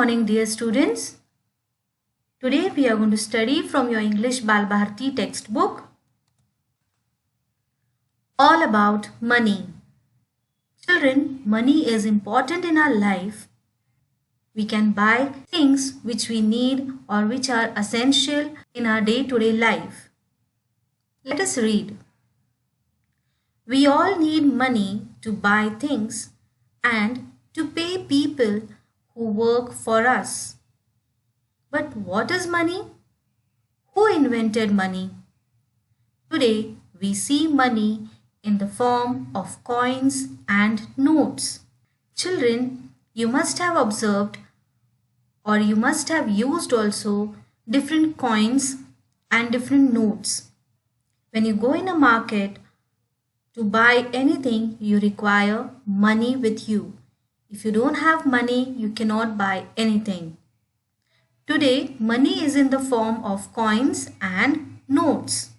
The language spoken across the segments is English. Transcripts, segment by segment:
morning, dear students. Today we are going to study from your English Balbharti textbook all about money. Children, money is important in our life. We can buy things which we need or which are essential in our day-to-day life. Let us read. We all need money to buy things and to pay people who work for us. But what is money? Who invented money? Today we see money in the form of coins and notes. Children, you must have observed or you must have used also different coins and different notes. When you go in a market to buy anything, you require money with you. If you don't have money, you cannot buy anything. Today, money is in the form of coins and notes.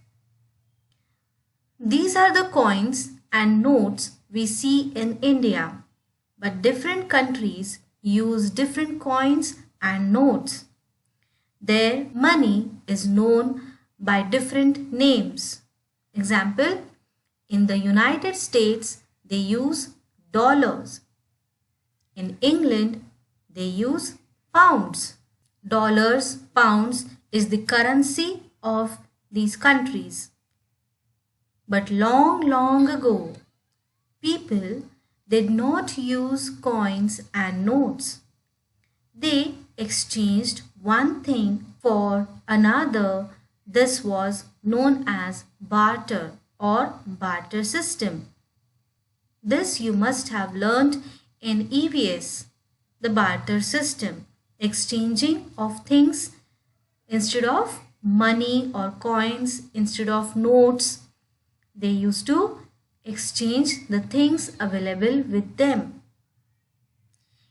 These are the coins and notes we see in India, but different countries use different coins and notes. Their money is known by different names. Example, in the United States, they use dollars. In England, they use pounds. Dollars, pounds is the currency of these countries. But long ago, people did not use coins and notes. They exchanged one thing for another. This was known as barter or barter system. This you must have learned in EVS, the barter system, exchanging of things instead of money or coins, instead of notes. They used to exchange the things available with them.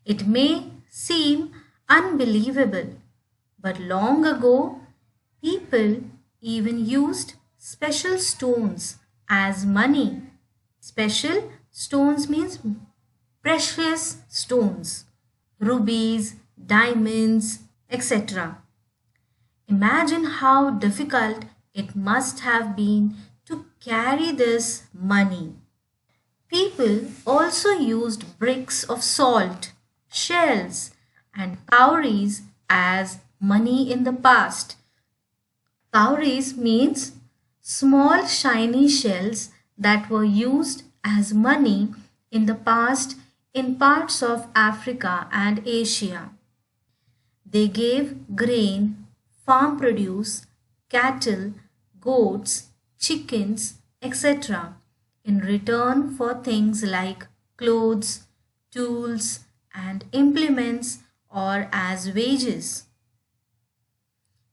It may seem unbelievable, but long ago, people even used special stones as money. Special stones means precious stones, rubies, diamonds, etc. Imagine how difficult it must have been to carry this money. People also used bricks of salt, shells, and cowries as money in the past. Cowries means small shiny shells that were used as money in the past in parts of Africa and Asia. They gave grain, farm produce, cattle, goats, chickens, etc. in return for things like clothes, tools, and implements or as wages.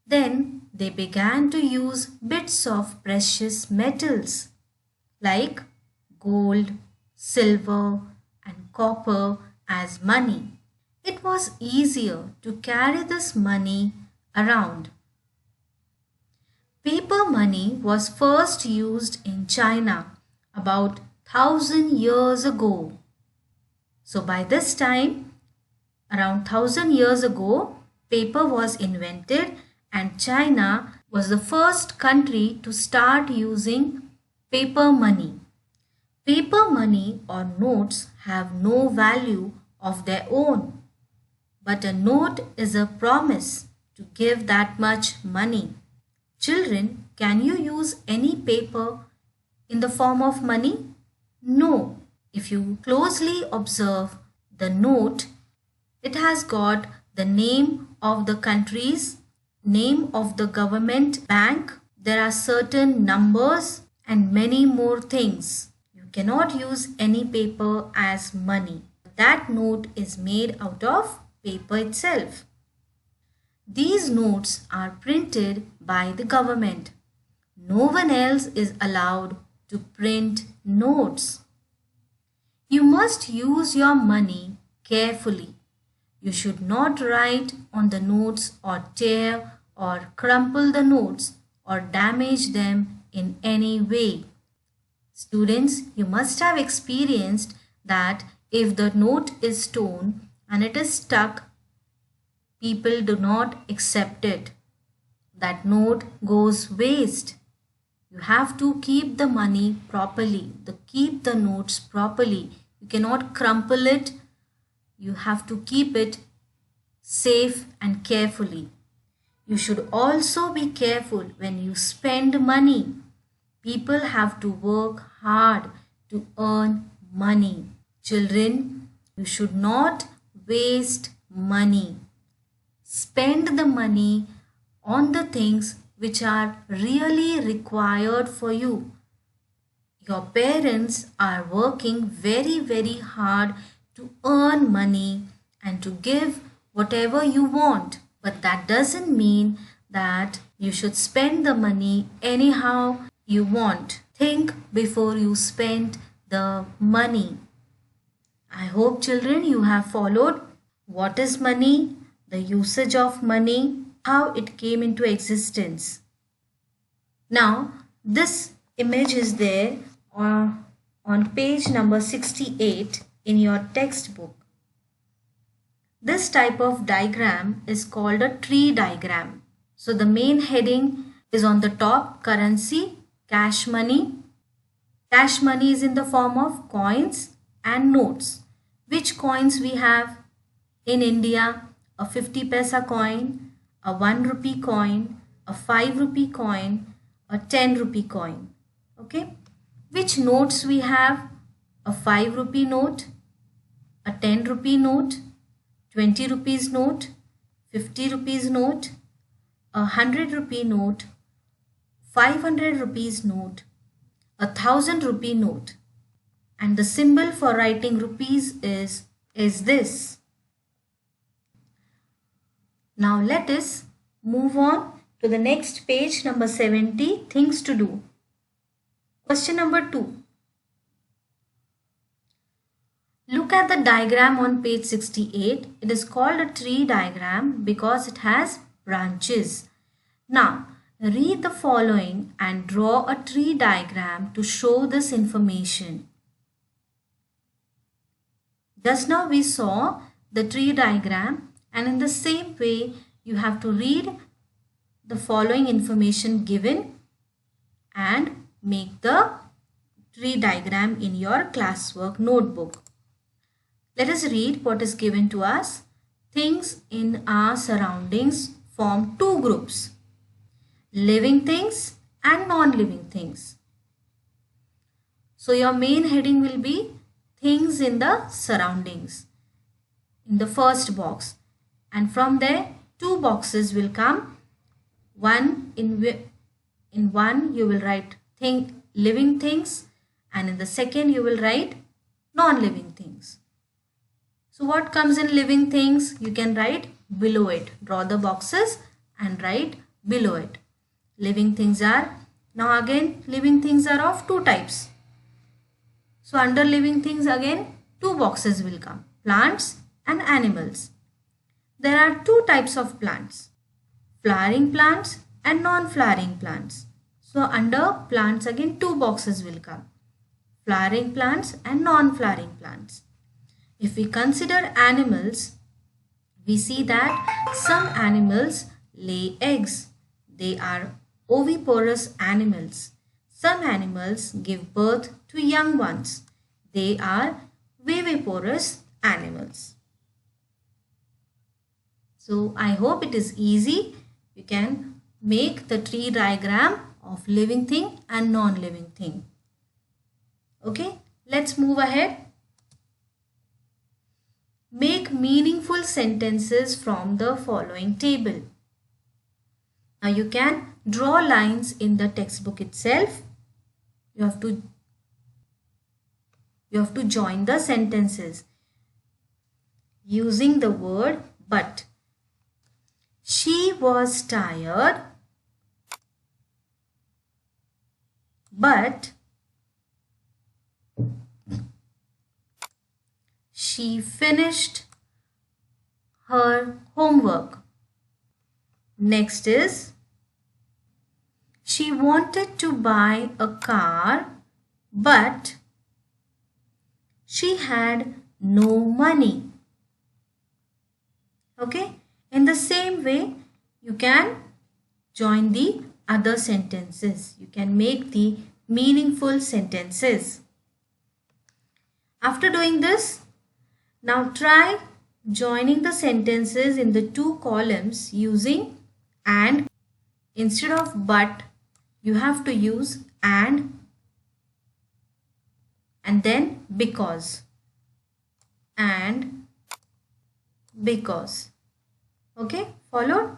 Then they began to use bits of precious metals like gold, silver, and copper as money. It was easier to carry this money around. Paper money was first used in China about 1000 years ago. So by this time, around 1000 years ago, paper was invented and China was the first country to start using paper money. Paper money or notes have no value of their own, but a note is a promise to give that much money. Children, can you use any paper in the form of money? No. If you closely observe the note, it has got the name of the countries, name of the government bank. There are certain numbers and many more things. You cannot use any paper as money. That note is made out of paper itself. These notes are printed by the government. No one else is allowed to print notes. You must use your money carefully. You should not write on the notes or tear or crumple the notes or damage them in any way. Students, you must have experienced that if the note is torn and it is stuck people do not accept it. That note goes waste. You have to keep the money properly, keep the notes properly. You cannot crumple it. You have to keep it safe and carefully. You should also be careful when you spend money. People have to work hard to earn money. Children, you should not waste money. Spend the money on the things which are really required for you. Your parents are working very hard to earn money and to give whatever you want. But that doesn't mean that you should spend the money anyhow you want. Think before you spend the money. I hope children you have followed what is money, the usage of money, how it came into existence. Now this image is there on page number 68 in your textbook. This type of diagram is called a tree diagram. So the main heading is on the top, currency, cash money. Cash money is in the form of coins and notes. Which coins we have? In India, a 50 paisa coin, a 1 rupee coin, a 5 rupee coin, a 10 rupee coin. Okay. Which notes we have? A 5 rupee note, a 10 rupee note, 20 rupees note, 50 rupees note, a 100 rupee note, 500 rupees note, a 1000 rupee note. And the symbol for writing rupees is this. Now let us move on to the next page, number 70, things to do. Question number 2. Look at the diagram on page 68. It is called a tree diagram because it has branches. Now, read the following and draw a tree diagram to show this information. Just now we saw the tree diagram, and in the same way you have to read the following information given and make the tree diagram in your classwork notebook. Let us read what is given to us. Things in our surroundings form two groups: living things and non-living things. So your main heading will be things in the surroundings in the first box, and from there two boxes will come. One in one you will write living things, and in the second you will write non-living things. So what comes in living things? You can write below it. Draw the boxes and write below it. Living things are, now again living things are of two types. So under living things again two boxes will come: plants and animals. There are two types of plants: flowering plants and non-flowering plants. So under plants again two boxes will come: flowering plants and non-flowering plants. If we consider animals, we see that some animals lay eggs. They are oviparous animals. Some animals give birth to young ones. They are viviparous animals. So I hope it is easy. You can make the tree diagram of living thing and non-living thing. Okay, let's move ahead. Make meaningful sentences from the following table. Now you can draw lines in the textbook itself. You have to join the sentences using the word but. She was tired, but she finished her homework. Next is, she wanted to buy a car, but she had no money. Okay. In the same way, you can join the other sentences. You can make the meaningful sentences. After doing this, now try joining the sentences in the two columns using and. Instead of but, you have to use and then because. And because. Okay, followed?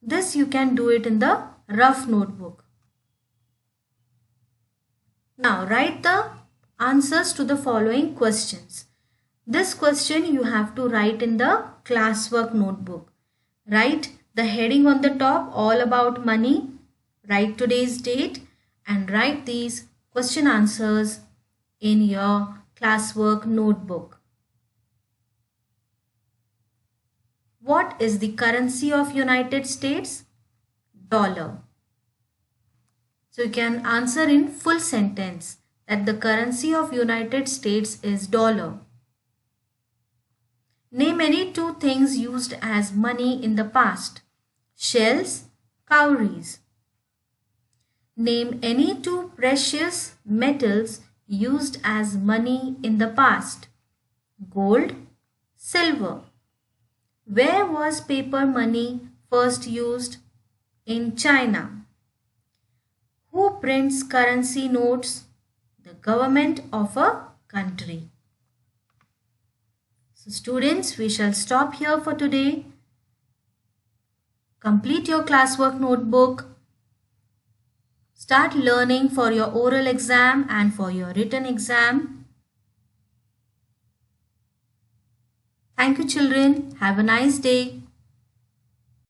This you can do it in the rough notebook. Now write the answers to the following questions. This question you have to write in the classwork notebook. Write the heading on the top, all about money. Write today's date and write these question answers in your classwork notebook. What is the currency of United States? Dollar. So you can answer in full sentence that the currency of United States is dollar. Name any two things used as money in the past. Shells, cowries. Name any two precious metals used as money in the past. Gold, silver. Where was paper money first used? In China. Who prints currency notes? The government of a country. So students, we shall stop here for today. Complete your classwork notebook. Start learning for your oral exam and for your written exam. Thank you children. Have a nice day.